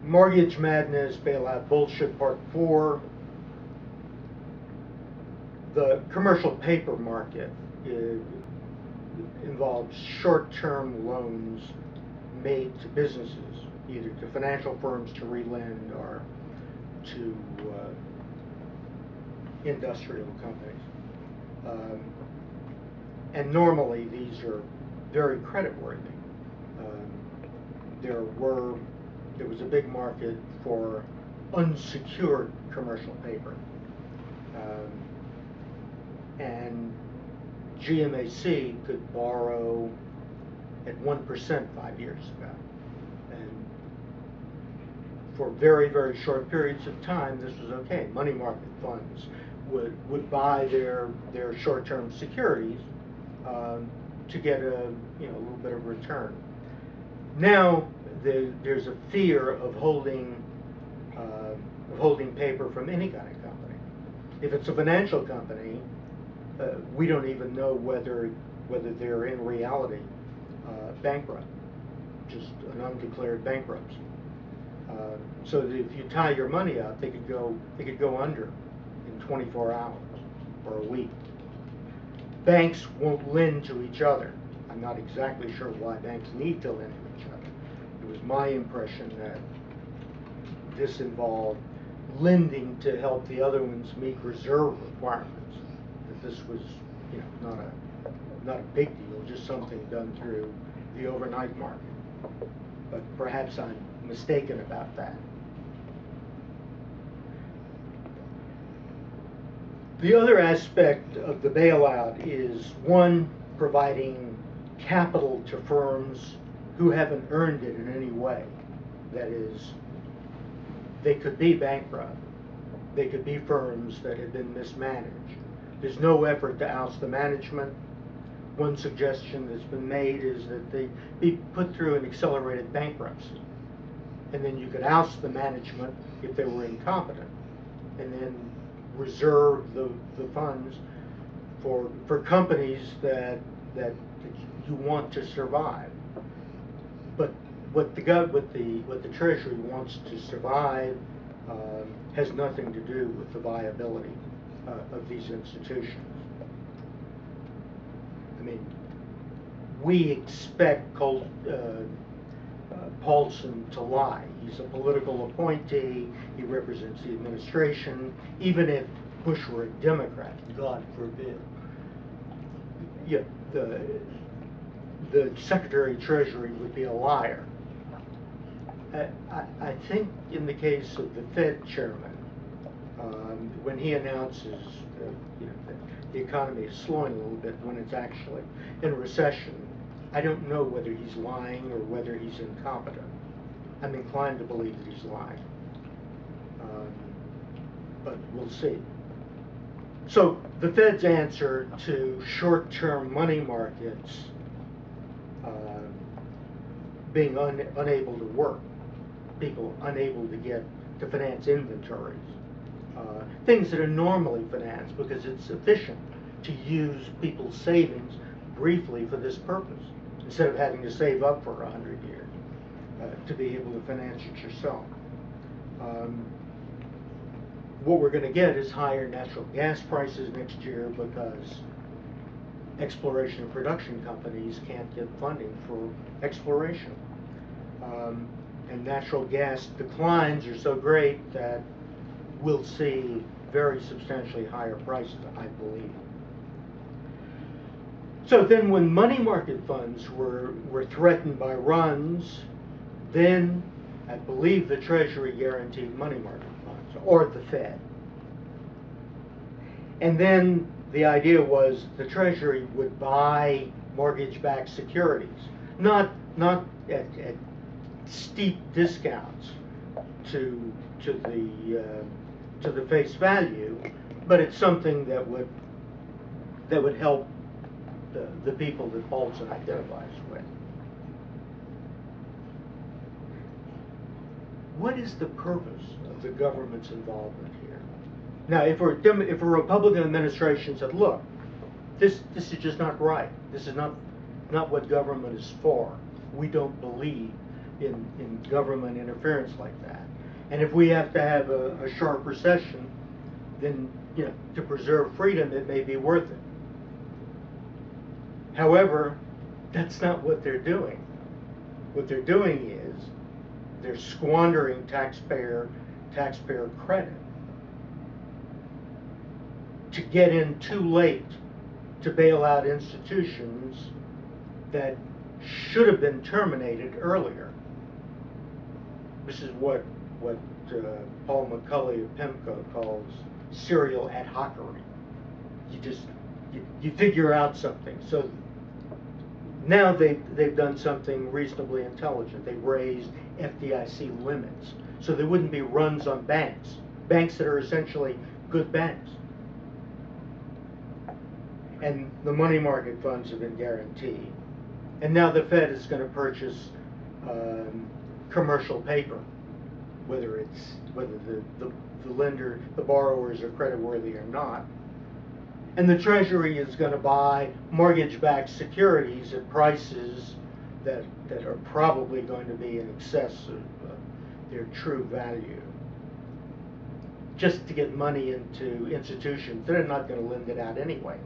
Mortgage Madness, Bailout Bullshit Part 4. The commercial paper market involves short-term loans made to businesses, either to financial firms to relend or to industrial companies. And normally these are very creditworthy. There was a big market for unsecured commercial paper. And GMAC could borrow at 1% 5 years ago. And for very, very short periods of time, this was okay. Money market funds would buy their short-term securities to get a little bit of return. Now there's a fear of holding paper from any kind of company. If it's a financial company, we don't even know whether they're in reality bankrupt, just an undeclared bankruptcy. So that if you tie your money up, they could go under in 24 hours or a week. Banks won't lend to each other. I'm not exactly sure why banks need to lend to each other. It was my impression that this involved lending to help the other ones meet reserve requirements. That this was, not a big deal, just something done through the overnight market. But perhaps I'm mistaken about that. The other aspect of the bailout is, one, providing capital to firms who haven't earned it in any way. That is, they could be bankrupt. They could be firms that have been mismanaged. There's no effort to oust the management. One suggestion that's been made is that they be put through an accelerated bankruptcy. And then you could oust the management if they were incompetent, and then reserve the funds for companies that you want to survive. But what the Treasury wants to survive has nothing to do with the viability of these institutions. I mean, we expect Paulson to lie. He's a political appointee. He represents the administration. Even if Bush were a Democrat, God forbid, the Secretary of Treasury would be a liar. I think in the case of the Fed chairman, when he announces that the economy is slowing a little bit when it's actually in a recession, I don't know whether he's lying or whether he's incompetent. I'm inclined to believe that he's lying, but we'll see. So the Fed's answer to short-term money markets being unable to work, people unable to finance inventories, things that are normally financed because it's efficient to use people's savings briefly for this purpose, instead of having to save up for 100 years to be able to finance it yourself. What we're going to get is higher natural gas prices next year because exploration and production companies can't get funding for exploration. And natural gas declines are so great that we'll see very substantially higher prices, I believe. So then when money market funds were threatened by runs, then I believe the Treasury guaranteed money market funds, or the Fed. And then the idea was the Treasury would buy mortgage-backed securities, not at steep discounts to the face value, but it's something that would help the people that Paulson identifies with. What is the purpose of the government's involvement here? Now, if a Republican administration said, "Look, this is just not right. This is not what government is for. We don't believe in government interference like that. And if we have to have a sharp recession, then, you know, to preserve freedom, it may be worth it. However, that's not what they're doing. What they're doing is they're squandering taxpayer credit to get in too late to bail out institutions that should have been terminated earlier. This is what Paul McCulley of PIMCO calls serial ad hocery. You figure out something. So now they've done something reasonably intelligent. They've raised FDIC limits, so there wouldn't be runs on banks that are essentially good banks. And the money market funds have been guaranteed. And now the Fed is going to purchase commercial paper, whether the lender, the borrowers are creditworthy or not. And the Treasury is going to buy mortgage-backed securities at prices that are probably going to be in excess of their true value, just to get money into institutions that are not going to lend it out anyway.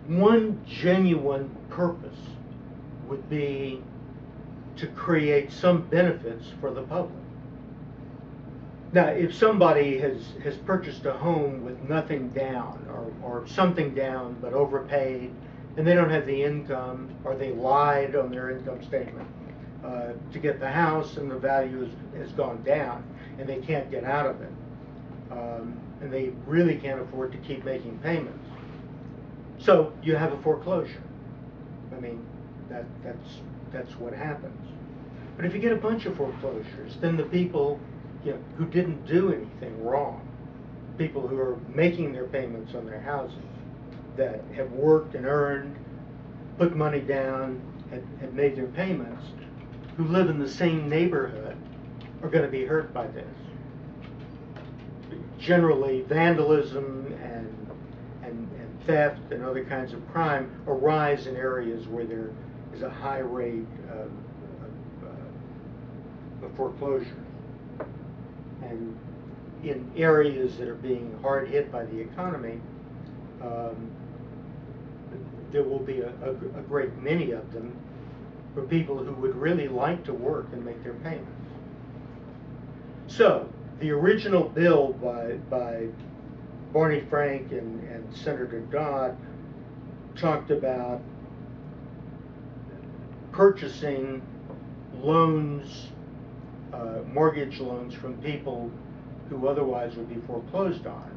One genuine purpose would be to create some benefits for the public. Now, if somebody has purchased a home with nothing down or something down but overpaid, and they don't have the income, or they lied on their income statement to get the house, and the value has gone down and they can't get out of it, and they really can't afford to keep making payments, so you have a foreclosure. I mean, that's what happens. But if you get a bunch of foreclosures, then the people, you know, who didn't do anything wrong, people who are making their payments on their houses, that have worked and earned, put money down, and made their payments, who live in the same neighborhood, are going to be hurt by this. Generally, vandalism and theft and other kinds of crime arise in areas where there is a high rate of foreclosures. And in areas that are being hard hit by the economy, there will be a great many of them for people who would really like to work and make their payments. So, the original bill by Barney Frank and Senator Dodd talked about purchasing loans, mortgage loans from people who otherwise would be foreclosed on,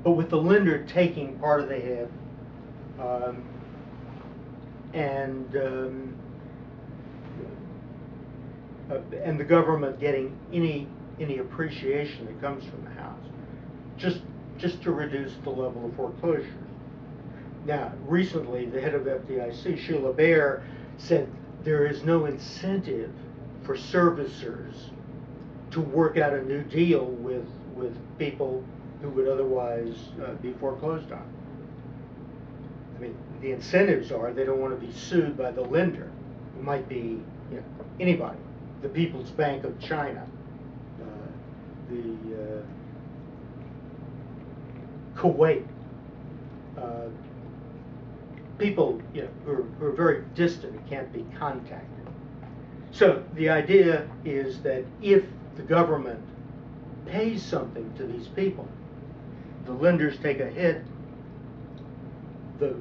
but with the lender taking part of the hit, and the government getting any appreciation that comes from the house, just to reduce the level of foreclosures. Now, recently, the head of FDIC, Sheila Bair, said there is no incentive for servicers to work out a new deal with people who would otherwise be foreclosed on. I mean, the incentives are they don't want to be sued by the lender. It might be, you know, anybody, the People's Bank of China, the Kuwait, people, you know, who are very distant and can't be contacted. So the idea is that if the government pays something to these people, the lenders take a hit, the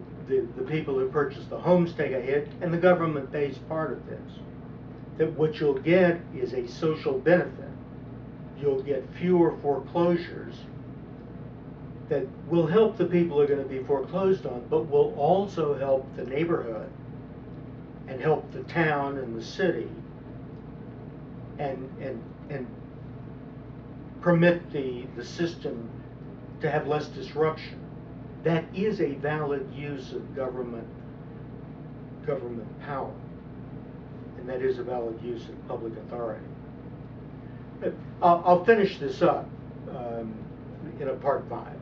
people who purchase the homes take a hit, and the government pays part of this. That what you'll get is a social benefit. You'll get fewer foreclosures that will help the people who are going to be foreclosed on, but will also help the neighborhood and help the town and the city, and permit the system to have less disruption. That is a valid use of government power, and that is a valid use of public authority. I'll finish this up in a part 5.